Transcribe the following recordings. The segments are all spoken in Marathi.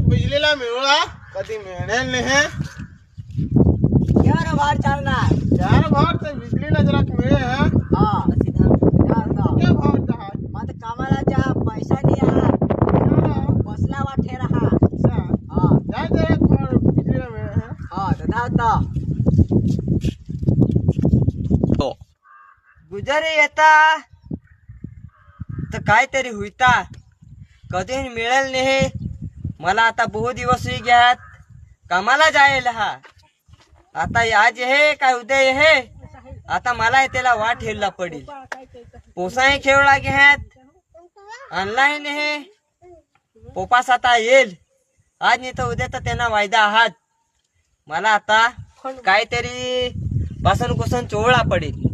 बिजलीला मिळला कधी मिळेल नाही यार बाहर चलना है। चार भाव तर बिजलीला जरा मिळे हाँ सीधा यार का क्या भाव है मत कामाला जा पैसा नहीं है बसला वा ठेरा हा अच्छा हाँ काय जरा बिजलीला मिळे हाँ दादा तो गुजरे येता तर काहीतरी होईता कधी मिळेल नाही मला आता बहुत दिवस होई गयात कामाला जायला हा आता आज हे काय उद्या हे आता मला त्याला वाट हेरला पडेल पोसाही खेळला घेत ऑनलाईन हे पोपास आता येईल आज नाही तर उद्या तर त्यांना वायदा आहात मला आता काहीतरी पासन कुसन चोळला पडेल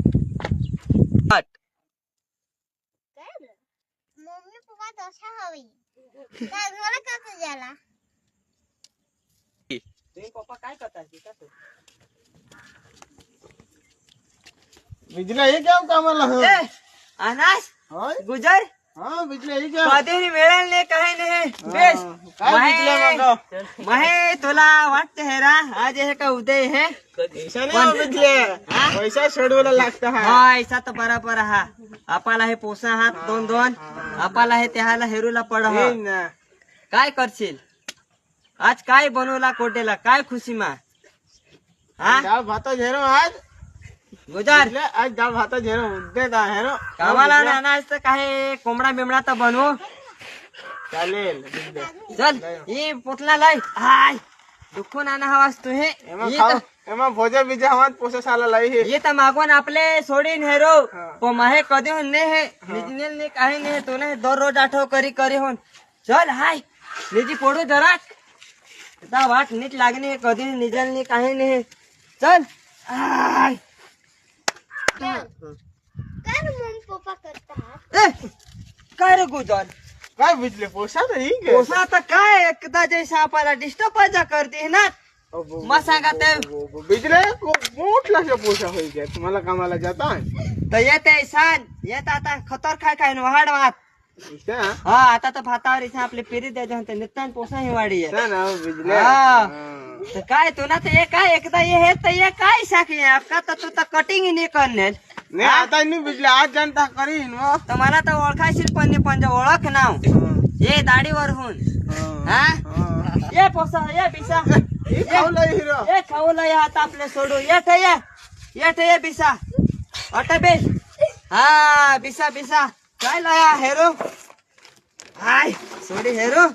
मम्मी पप्पा तशा हवी मला कसं झाला तुम्ही पप्पा काय करतात बिजली हे क्या कामाला हो अनास होय गुजर हा बिजली हे क्या कधी मिळेल नाही काही नाही बेस काय बिजली मग महे तुला वाटते हेरा आज हे का उदय हे पैसा नाही बिजली पैसा शेड्यूल लागतं हा हा ऐसा तर बराबर हा आपाला हे पोसा हात दोन दोन आपाला हे त्याला हेरूला पड हे ना. काय करशील आज काय बनवला कोटेला काय खुशी मा हा डाळ भाता झेरो आज गुजर बिजली आज डाळ भाता झेरो उद्या आहे ना कामाला नाही तर काय कोंबडा बिमडा तर बनवू चालेल बिजली चल ये पोटला लाई हाय दुखून आणा हवास तू हे ये तर- एमा भोजा बिजा हमार पोसा साला लाई हे ये तर मागून आपले सोडीन हेरो हा. पण माहे कधी होन ने हे निजनेल ने काही नाही तू ने दररोज आठव करी करी होन चल हाय निजी पोडू जरा आता वाट नीट लागणे कधी निजल ने काही नाही चल हाय काय मम्मी पप्पा करतात ए, काय रे गुजर काय बिजली पोसा तर ही घे पोसा आता काय एकदा जैसा आपल्याला डिस्टर्ब करते ना मग सांगा ते बिजली मोठला पोसा होई गया तुम्हाला कामाला जाता तर येते सांग येत आता खतर काय काय वाढ वाट इसा हा आता तर भातावर इथे आपले पिरी द्यायचे म्हणते नित्यान पोसा ही वाढी आहे ना बिजली हा. तर काय तुला तर हे काय एकदा हे तर हे काय शाखी आहे आपका तर तू तर कटिंग नाही करणार नाही आता नाही बिजली आज जनता करीन व तर मला तर ओळखायशील पण पंज ओळख नाव ये दाढीवर होऊन हा ये पोसा ये बिसा हिरो ये खाऊला या आता आपले सोडू ये ये बिसा अट बे हा बिसा बिसा काय लाया हेरो हाय सोडी हेरो